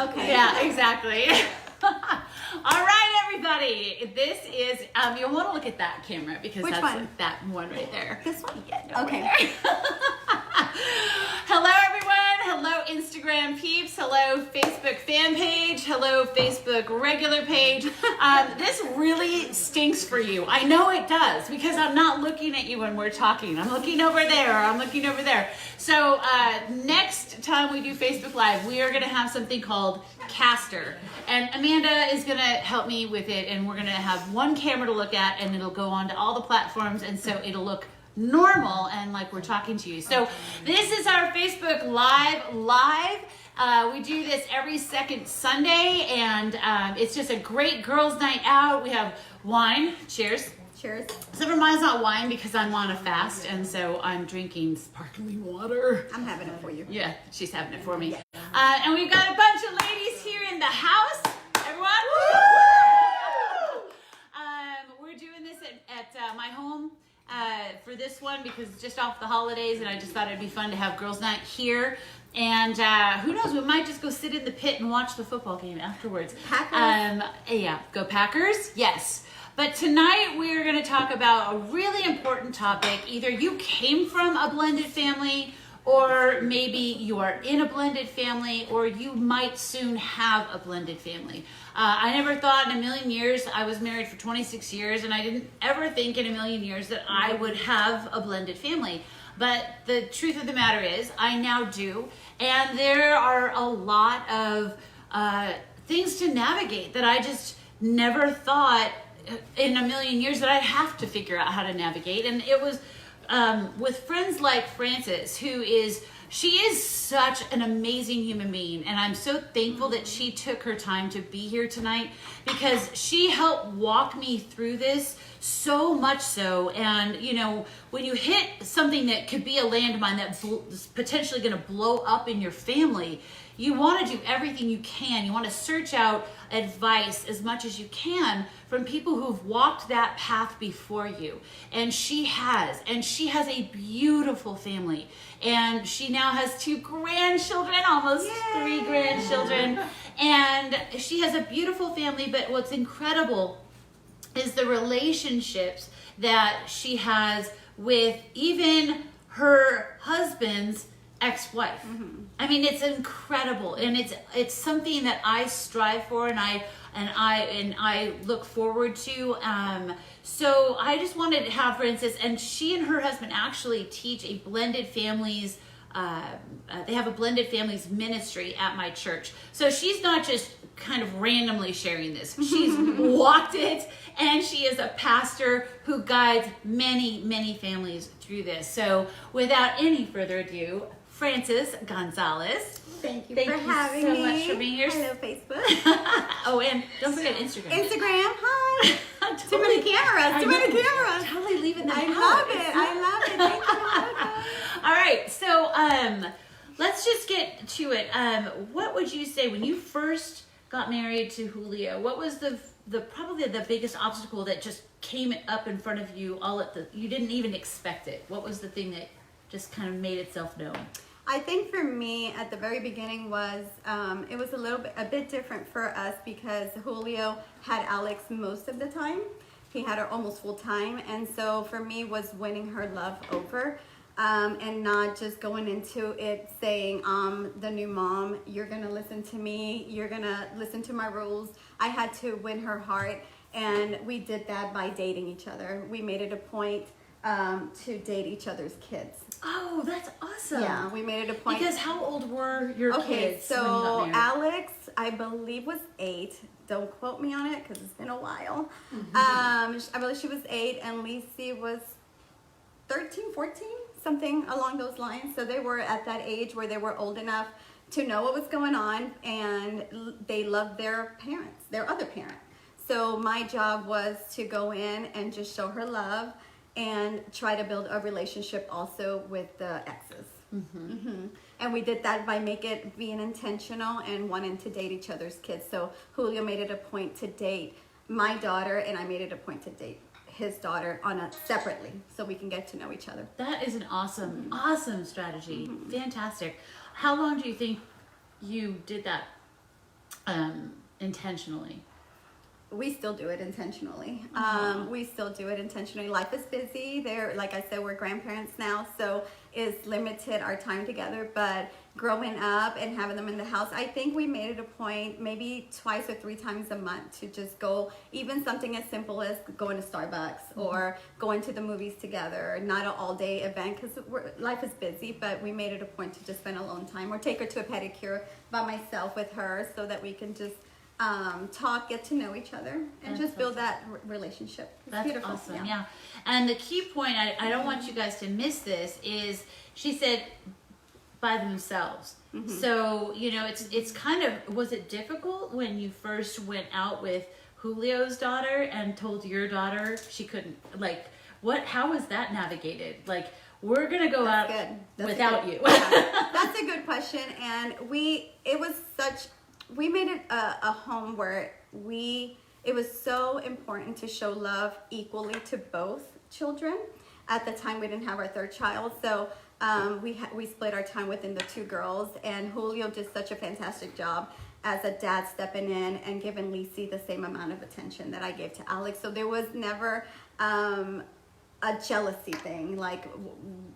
Okay. Yeah, exactly. All right, everybody. This is, you'll want to look at that camera because Which that's one? that one right there. This one? Yeah, no, Okay. right there. Hello, everyone. Hello, Instagram peeps. Hello, Facebook fan page. Hello, Facebook regular page. This really stinks for you. I know it does because I'm not looking at you when we're talking. I'm looking over there. I'm looking over there. So next time we do Facebook Live, we are going to have something called Caster. And Amanda is going to help me with it. And we're going to have one camera to look at and it'll go on to all the platforms. And so it'll look normal and like we're talking to you. So this is our Facebook Live. We do this every second Sunday, and it's just a great girls' night out. We have wine. Cheers. Cheers. Except for mine's not wine because I'm on a fast, and so I'm drinking sparkling water. I'm having it for you. Yeah, she's having it for me. And we've got a bunch of ladies here in the house. Everyone. We're doing this at my home. For this one because it's just off the holidays and I just thought it'd be fun to have girls' night here. And who knows, we might just go sit in the pit and watch the football game afterwards. Packers? Yeah, go Packers, yes. But tonight we're going to talk about a really important topic. Either you came from a blended family, or maybe you are in a blended family, or you might soon have a blended family. I never thought in a million years, I was married for 26 years, and I didn't ever think in a million years that I would have a blended family. But the truth of the matter is, I now do, and there are a lot of things to navigate that I just never thought in a million years that I'd have to figure out how to navigate. And it was with friends like Frances, she is such an amazing human being, and I'm so thankful that she took her time to be here tonight because she helped walk me through this so much so. And you know, when you hit something that could be a landmine that's potentially going to blow up in your family, you want to do everything you can. You want to search out advice as much as you can from people who've walked that path before you. And she has a beautiful family. And she now has 2 grandchildren, almost Yay! 3 grandchildren. And she has a beautiful family, but what's incredible is the relationships that she has with even her husband's ex-wife. Mm-hmm. I mean, it's incredible, and it's something that I strive for, and I look forward to. So I just wanted to have Frances, and she and her husband actually teach a blended families. They have a blended families ministry at my church. So she's not just kind of randomly sharing this. She's walked it, and she is a pastor who guides many, many families through this. So without any further ado, Frances Gonzalez. Thank you for having me. So much for being here. Hello, Facebook. Oh, and don't forget Instagram. Instagram, hi. Totally. Too many cameras. Too many cameras. Totally leaving them I out. love it. I love it. Thank you. All right, so let's just get to it. What would you say when you first got married to Julio? What was the probably the biggest obstacle that just came up in front of you you didn't even expect it? What was the thing that just kind of made itself known? I think for me at the very beginning was it was a bit different for us because Julio had Alex most of the time. He had her almost full time, and so for me was winning her love over and not just going into it saying the new mom, you're gonna listen to me, you're gonna listen to my rules. I had to win her heart, and we did that by dating each other. We made it a point to date each other's kids. Oh, that's awesome. Yeah, we made it a point. Because how old were your kids when you got so married? Alex, I believe, was 8. Don't quote me on it because it's been a while. Mm-hmm. I believe she was 8, and Lacey was 13, 14, something along those lines. So they were at that age where they were old enough to know what was going on, and they loved their parents, their other parent. So my job was to go in and just show her love and try to build a relationship also with the exes. Mm-hmm. Mm-hmm. And we did that by being intentional and wanting to date each other's kids. So Julio made it a point to date my daughter, and I made it a point to date his daughter separately so we can get to know each other. That is an awesome strategy. Mm-hmm. Fantastic. How long do you think you did that intentionally? We still do it intentionally. We still do it intentionally. Life is busy. Like I said, we're grandparents now, so it's limited our time together. But growing up and having them in the house, I think we made it a point, maybe 2 or 3 times a month, to just go, even something as simple as going to Starbucks or going to the movies together. Not an all-day event, because life is busy, but we made it a point to just spend alone time, or take her to a pedicure by myself with her, so that we can just talk, get to know each other, and just build that relationship. It's That's beautiful. awesome. Yeah. And the key point, I don't want you guys to miss this, is she said by themselves. So, you know, it's kind of, was it difficult when you first went out with Julio's daughter and told your daughter she couldn't, like, how was that navigated? Like, we're going to go out without you. Yeah. That's a good question. And we made it a home where it was so important to show love equally to both children. At the time, we didn't have our 3rd child, so we split our time within the 2 girls, and Julio did such a fantastic job as a dad, stepping in and giving Lisi the same amount of attention that I gave to Alex. So there was never a jealousy thing, like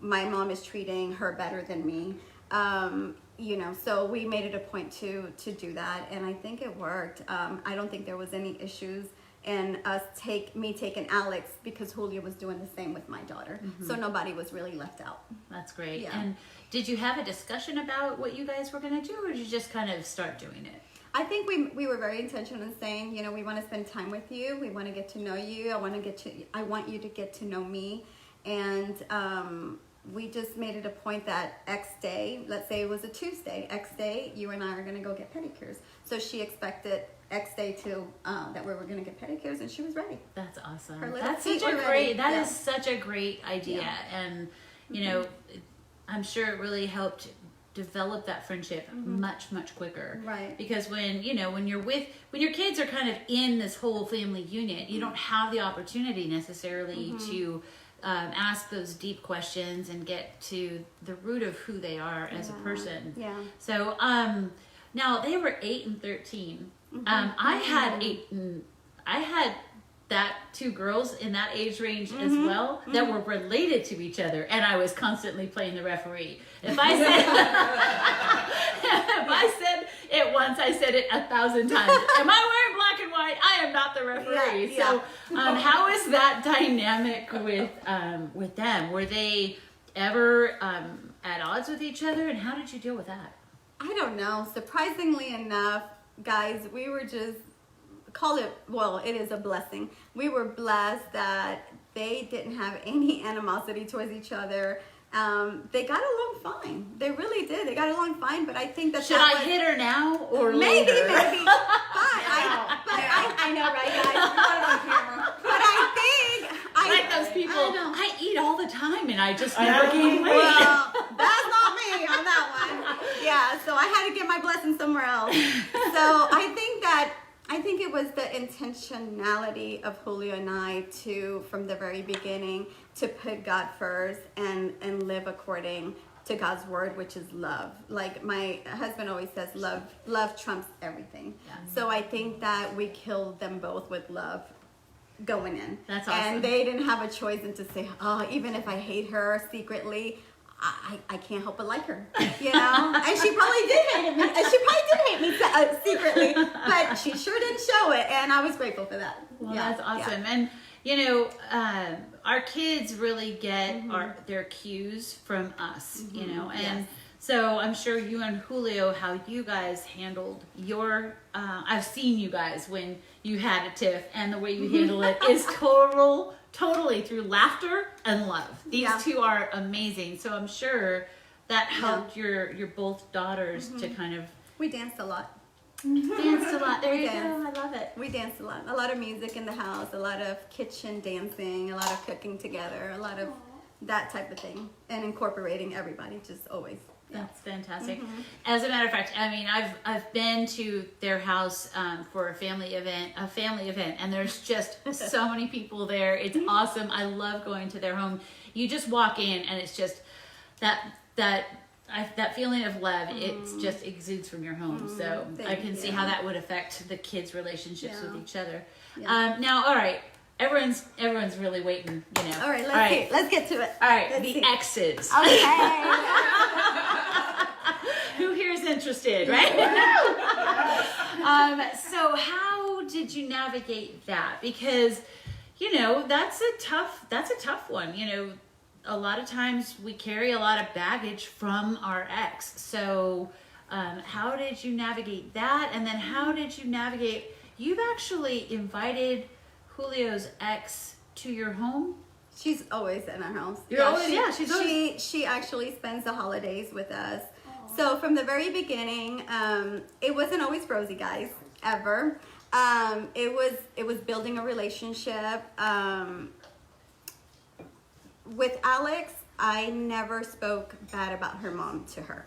my mom is treating her better than me. You know, so we made it a point to do that, and I think it worked. I don't think there was any issues in me taking Alex, because Julio was doing the same with my daughter. So nobody was really left out. That's great. Yeah. And did you have a discussion about what you guys were going to do, or did you just kind of start doing it? I think we were very intentional in saying, you know, we want to spend time with you. We want to get to know you. I want you to get to know me. And we just made it a point that X day, let's say it was a Tuesday, X day, you and I are going to go get pedicures. So she expected X day that we were going to get pedicures, and she was ready. That's awesome. That's such a great, that is such a great idea. Yeah. And, you know, I'm sure it really helped develop that friendship much quicker. Right. Because when your kids are kind of in this whole family unit, you don't have the opportunity necessarily to ask those deep questions and get to the root of who they are as a person. Yeah. So now they were 8 and 13. I had that 2 girls in that age range as well that were related to each other, and I was constantly playing the referee. If I said it once, I said it 1,000 times. Am I wearing black and white? I am not the referee. Yeah. So how is that dynamic with them? Were they ever at odds with each other, and how did you deal with that? I don't know. Surprisingly enough, guys, we were just, it is a blessing. We were blessed that they didn't have any animosity towards each other. They got along fine. They really did. They got along fine, but I think that Should I hit her now or maybe, later? Maybe. I know, right, guys? But like those people, I eat all the time and I just never gain weight. Well, that's not me on that one. Yeah, so I had to get my blessing somewhere else. So I think it was the intentionality of Julio and I from the very beginning, to put God first and live according to God's word, which is love. Like my husband always says, love trumps everything. Yeah. So I think that we killed them both with love going in. That's awesome. And they didn't have a choice than to say, oh, even if I hate her secretly, I can't help but like her, you know? And she probably did hate me. And she probably did hate me secretly, but she sure didn't show it. And I was grateful for that. Well, that's awesome. Yeah. And, you know, our kids really get their cues from us, you know? And so I'm sure you and Julio, how you guys handled your, I've seen you guys when you had a tiff, and the way you handle it is totally through laughter and love. These two are amazing. So I'm sure that helped your both daughters to kind of... We danced a lot. Danced a lot. There you go. I love it. We danced a lot. A lot of music in the house, a lot of kitchen dancing, a lot of cooking together, a lot of that type of thing. And incorporating everybody, just always. That's fantastic. As a matter of fact, I mean, I've been to their house for a family event, and there's just so many people there. It's awesome. I love going to their home. You just walk in, and it's just that that feeling of love, it just exudes from your home. So I can see how that would affect the kids' relationships with each other. Yeah. Now, all right, everyone's really waiting, you know. All right, let's get to it. All right, Let's the see. exes. Okay. Who here is interested, right? So how did you navigate that? Because, you know, that's a tough one. You know, a lot of times we carry a lot of baggage from our ex. So how did you navigate that? And then how did you navigate, you've actually invited Julio's ex to your home? She's always in our house. She's always. She actually spends the holidays with us. So from the very beginning, it wasn't always rosy, guys, ever. It was building a relationship. With Alex, I never spoke bad about her mom to her.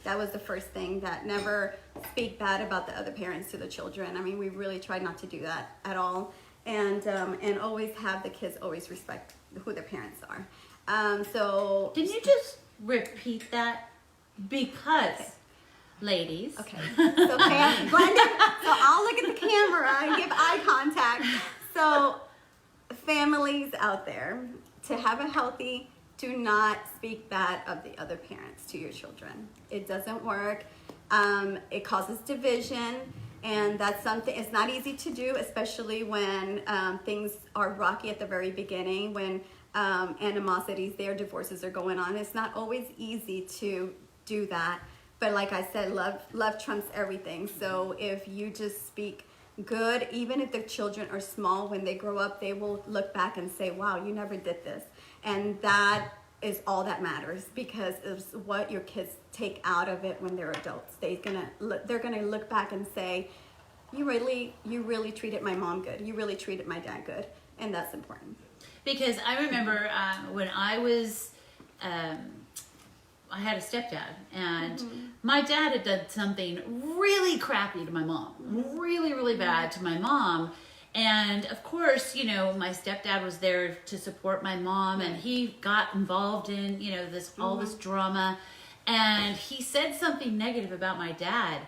That was the first thing, that never speak bad about the other parents to the children. I mean, we really tried not to do that at all. And always have the kids always respect who their parents are. So can you just repeat that? Because, ladies. Okay. So Glenda, so I'll look at the camera and give eye contact. So families out there, to have a healthy, do not speak bad of the other parents to your children. It doesn't work. It causes division. And that's something, it's not easy to do, especially when things are rocky at the very beginning, when animosities there, divorces are going on. It's not always easy to do that. But like I said, love trumps everything. So if you just speak good, even if the children are small, when they grow up, they will look back and say, wow, you never did this. And that is all that matters, because it's what your kids take out of it when they're adults. They're gonna look back and say, you really treated my mom good. You really treated my dad good, and that's important. Because I remember when I was, I had a stepdad, and my dad had done something really crappy to my mom, really, really bad to my mom. And of course, you know, my stepdad was there to support my mom, and he got involved in, you know, all this drama, and he said something negative about my dad.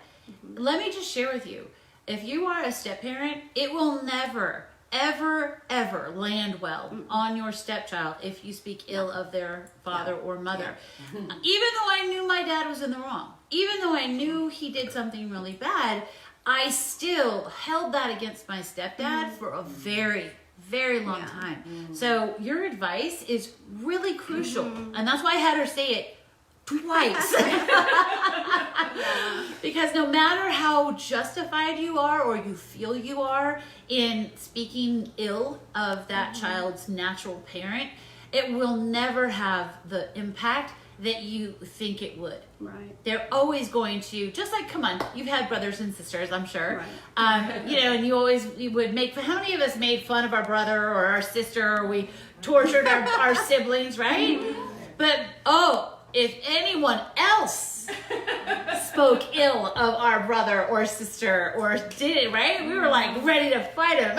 Let me just share with you, if you are a step-parent, it will never, ever, ever land well on your stepchild if you speak ill of their father or mother. Even though I knew my dad was in the wrong, even though I knew he did something really bad, I still held that against my stepdad for a very, very long time. So your advice is really crucial. And that's why I had her say it twice. Because no matter how justified you are or you feel you are in speaking ill of that child's natural parent, it will never have the impact that you think it would. Right. They're always going to, just like, come on, you've had brothers and sisters, I'm sure. Right. You know, and you would make, how many of us made fun of our brother or our sister, or we tortured our siblings, right? But, if anyone else spoke ill of our brother or sister or did it, right? We were like ready to fight him.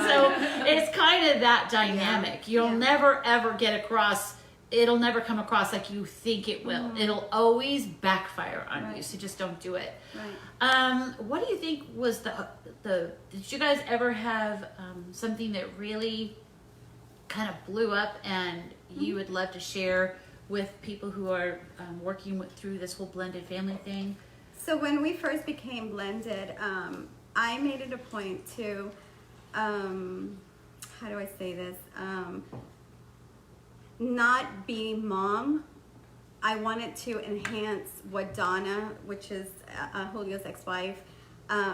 So it's kind of that dynamic. You'll never, ever get across, it'll never come across like you think it will. It'll always backfire on you, so just don't do it. Right. What do you think was did you guys ever have something that really kind of blew up and you would love to share with people who are working through this whole blended family thing? So when we first became blended, I made it a point to, how do I say this? Not be mom. I wanted to enhance what Donna, which is Julio's ex-wife,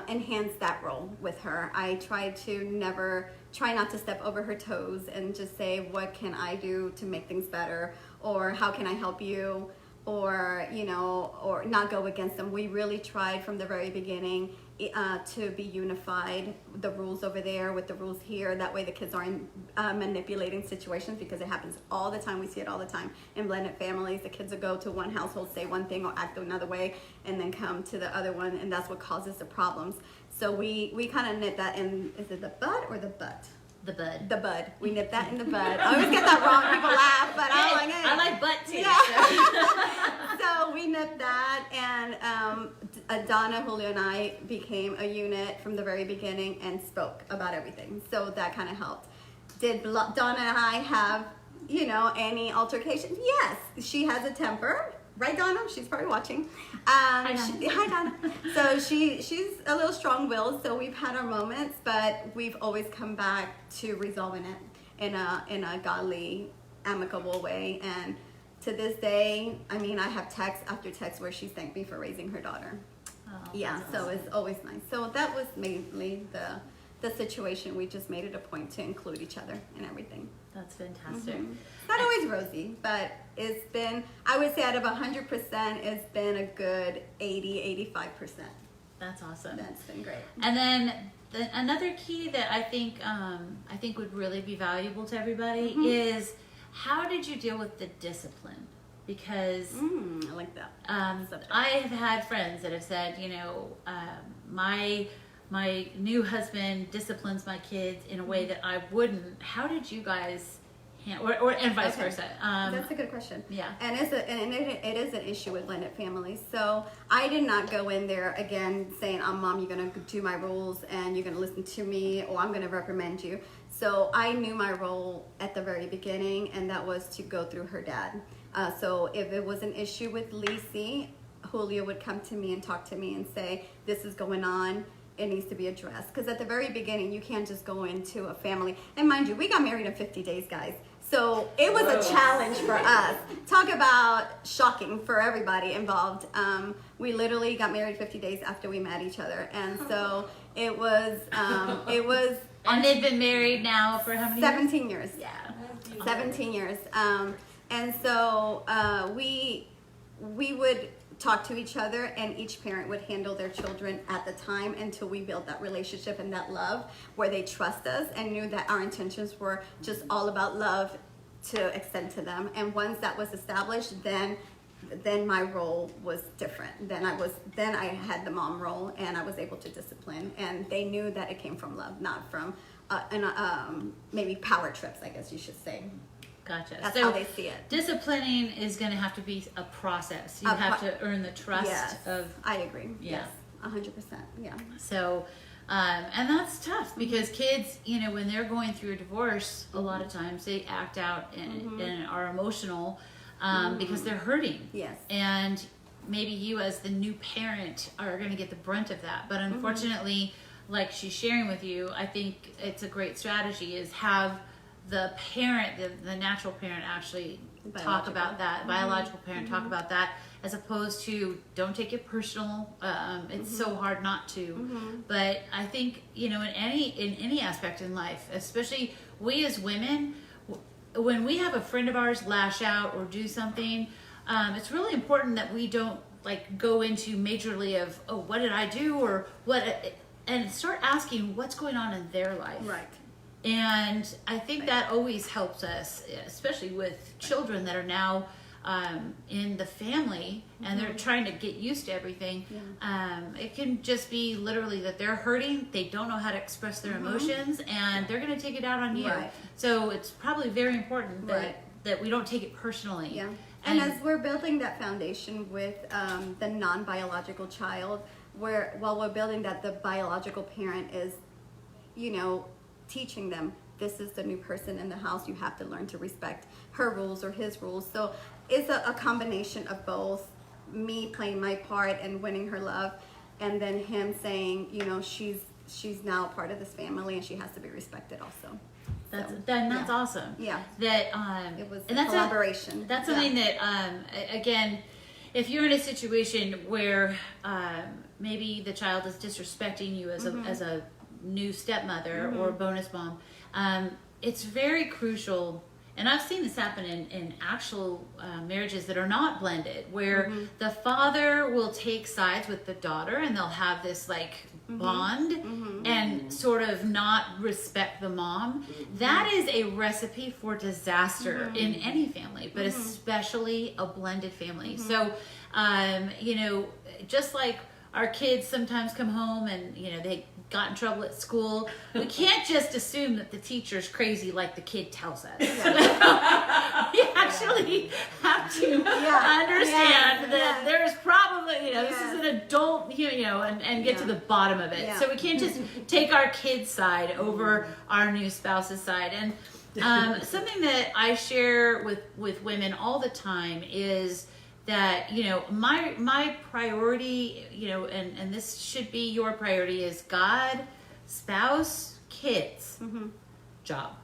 enhance that role with her. I tried to try not to step over her toes and just say, what can I do to make things better? Or how can I help you? Or, you know, or not go against them. We really tried from the very beginning to be unified, the rules over there with the rules here. That way the kids aren't manipulating situations, because it happens all the time. We see it all the time in blended families. The kids will go to one household, say one thing or act another way, and then come to the other one, and that's what causes the problems. So we kind of nip that in. Is it the bud or the butt? The bud. The bud. We nip that in the bud. I always get that wrong. People laugh, but I like it. I like butt too. Yeah. So So we nipped that, and Donna, Julio, and I became a unit from the very beginning and spoke about everything. So that kind of helped. Did Donna and I have, any altercations? Yes, she has a temper. Right, Donna? She's probably watching. Hi, Donna. So she's a little strong-willed, so we've had our moments, but we've always come back to resolving it in a godly, amicable way. And to this day, I have text after text where she's thanked me for raising her daughter. Oh, yeah, so awesome. it's always nice. So that was mainly the situation. We just made it a point to include each other in everything. That's fantastic. It's not always rosy, but it's been, I would say out of 100%, it's been a good 80-85%. That's awesome. That's been great. And then another key that I think would really be valuable to everybody is, how did you deal with the discipline? Because I like that. I have had friends that have said, my new husband disciplines my kids in a way that I wouldn't. How did you guys handle, and vice versa? That's a good question. Yeah. And it is an issue with blended families. So I did not go in there again saying, Mom, you're going to do my rules and you're going to listen to me, or I'm going to reprimand you. So I knew my role at the very beginning, and that was to go through her dad. So if it was an issue with Lacey, Julio would come to me and talk to me and say, this is going on. It needs to be addressed. Because at the very beginning, you can't just go into a family. And mind you, we got married in 50 days, guys. So it was a challenge for us. Talk about shocking for everybody involved. We literally got married 50 days after we met each other. And so it was. And they've been married now for how many 17 years? Yeah. 17 years. And so we would talk to each other, and each parent would handle their children at the time until we built that relationship and that love where they trust us and knew that our intentions were just all about love to extend to them. And once that was established, then my role was different. Then I had the mom role, and I was able to discipline, and they knew that it came from love, not from maybe power trips, I guess you should say. Gotcha. That's so how they see it. Disciplining is going to have to be a process. You have to earn the trust of. I agree. Yeah. Yes, 100%. Yeah. So, and that's tough because kids, when they're going through a divorce, a lot of times they act out and are emotional because they're hurting. Yes. And maybe you as the new parent are going to get the brunt of that. But unfortunately, like she's sharing with you, I think it's a great strategy is have the parent, the natural parent actually talk about that, biological parent talk about that, as opposed to don't take it personal. It's so hard not to. But I think, in any aspect in life, especially we as women, when we have a friend of ours lash out or do something, it's really important that we don't go into majorly of, oh, what did I do, or what, and start asking what's going on in their life. Right. And I think that always helps us, especially with children that are now in the family and they're trying to get used to everything. Yeah. It can just be literally that they're hurting, they don't know how to express their emotions, and they're going to take it out on you. Right. So it's probably very important that we don't take it personally. Yeah. And as we're building that foundation with the non-biological child, while we're building that, the biological parent is, teaching them, this is the new person in the house. You have to learn to respect her rules or his rules. So it's a combination of both me playing my part and winning her love, and then him saying, she's now a part of this family and she has to be respected also. That's awesome. Yeah. That it was and that's collaboration. That's something that again, if you're in a situation where maybe the child is disrespecting you as a new stepmother or bonus mom, it's very crucial, and I've seen this happen in actual marriages that are not blended, where the father will take sides with the daughter and they'll have this bond and sort of not respect the mom. That is a recipe for disaster in any family, but especially a blended family. So just like our kids sometimes come home and, you know, they got in trouble at school. We can't just assume that the teacher's crazy like the kid tells us. We actually have to understand that there's probably, you know, this is an adult, you know, and get to the bottom of it. So we can't just take our kid's side over our new spouse's side. And something that I share with women all the time is that, you know, my priority, you know, and this should be your priority, is God, spouse, kids, job.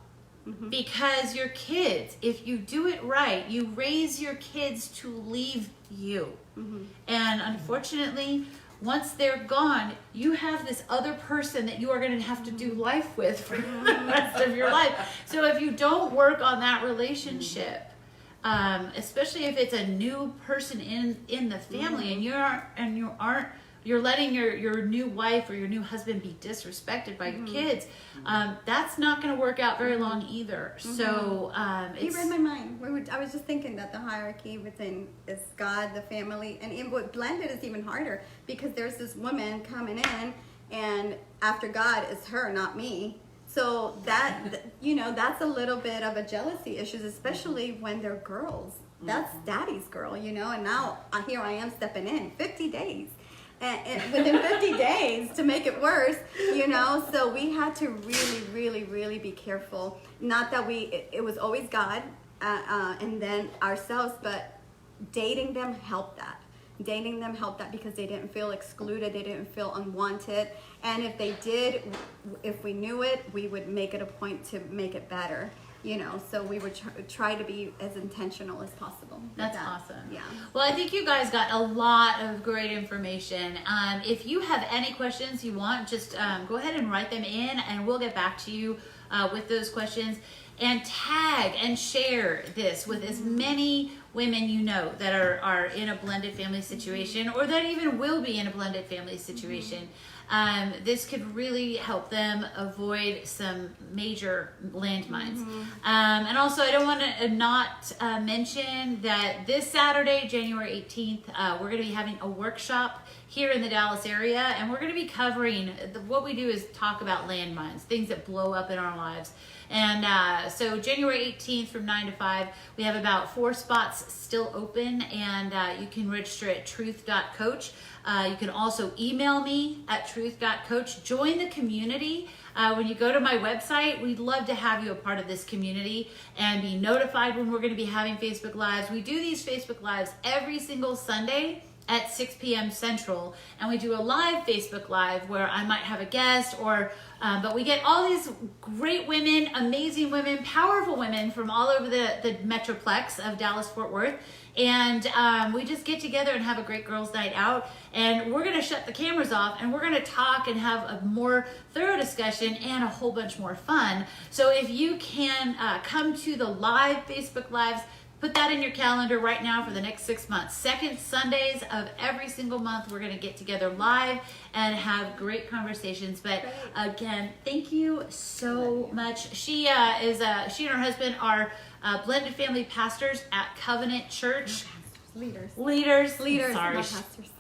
Because your kids, if you do it right, you raise your kids to leave you. And unfortunately, once they're gone, you have this other person that you are going to have to do life with for the rest of your life. So if you don't work on that relationship, especially if it's a new person in the family, and you're letting your new wife or your new husband be disrespected by your kids, that's not going to work out very long either. So you read my mind. I was just thinking that the hierarchy within is God, the family, and with blended is even harder, because there's this woman coming in, and after God, it's her, not me. So that, you know, that's a little bit of a jealousy issues, especially when they're girls. That's daddy's girl, you know, and now here I am stepping in 50 days. And within 50 days to make it worse, you know, so we had to really, really, really be careful. Not that it was always God and then ourselves, but dating them helped that. Dating them helped that, because they didn't feel excluded, they didn't feel unwanted, and if they did, if we knew it, we would make it a point to make it better, you know. So we would try to be as intentional as possible. That's awesome. Yeah. Well, I think you guys got a lot of great information. If you have any questions you want, just go ahead and write them in, and we'll get back to you with those questions. And tag and share this with as many women you know that are in a blended family situation, or that even will be in a blended family situation. This could really help them avoid some major landmines. And also, I don't want to not mention that this Saturday, January 18th, we're going to be having a workshop here in the Dallas area, and we're going to be covering, what we do is talk about landmines, things that blow up in our lives. And so January 18th from 9 to 5, we have about 4 spots still open, and you can register at truth.coach. You can also email me at truth.coach. Join the community. When you go to my website, we'd love to have you a part of this community and be notified when we're going to be having Facebook Lives. We do these Facebook Lives every single Sunday at 6 p.m. Central, and we do a live Facebook Live where I might have a guest, or but we get all these great women, amazing women, powerful women from all over the Metroplex of Dallas-Fort Worth, and we just get together and have a great girls' night out, and we're going to shut the cameras off, and we're going to talk and have a more thorough discussion and a whole bunch more fun. So if you can come to the live Facebook Lives, put that in your calendar right now for the next 6 months. Second Sundays of every single month, we're going to get together live and have great conversations. But again, thank you so much. She and her husband are blended family pastors at Covenant Church. Leaders. Sorry. Not pastors.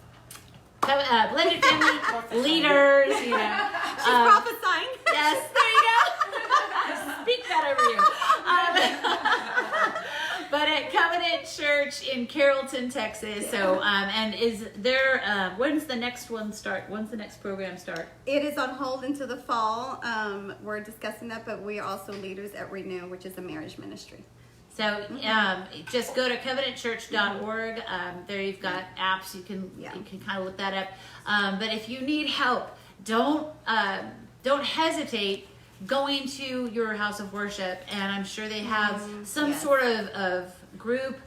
Blended family leaders. You know. She's prophesying. Yes, there you go. Speak that over you. But at Covenant Church in Carrollton, Texas. So, and is there, when's the next one start? When's the next program start? It is on hold into the fall. We're discussing that, but we are also leaders at Renew, which is a marriage ministry. So just go to covenantchurch.org. There you've got apps. You can kind of look that up. But if you need help, don't hesitate going to your house of worship, and I'm sure they have some sort of group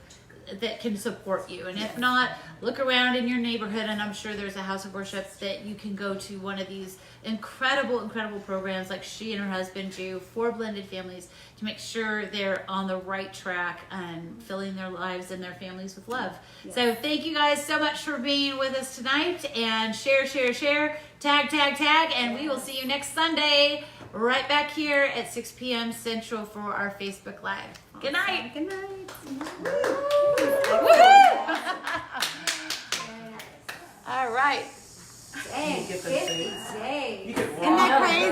that can support you. And if not, look around in your neighborhood, and I'm sure there's a house of worship that you can go to, one of these incredible programs like she and her husband do for blended families, to make sure they're on the right track and filling their lives and their families with love. So thank you guys so much for being with us tonight, and share, tag, and we will see you next Sunday right back here at 6 p.m. Central for our Facebook Live. Awesome. Good night. Good night. All right. Dang, get them 50 foods. days. You could Isn't that walk. crazy?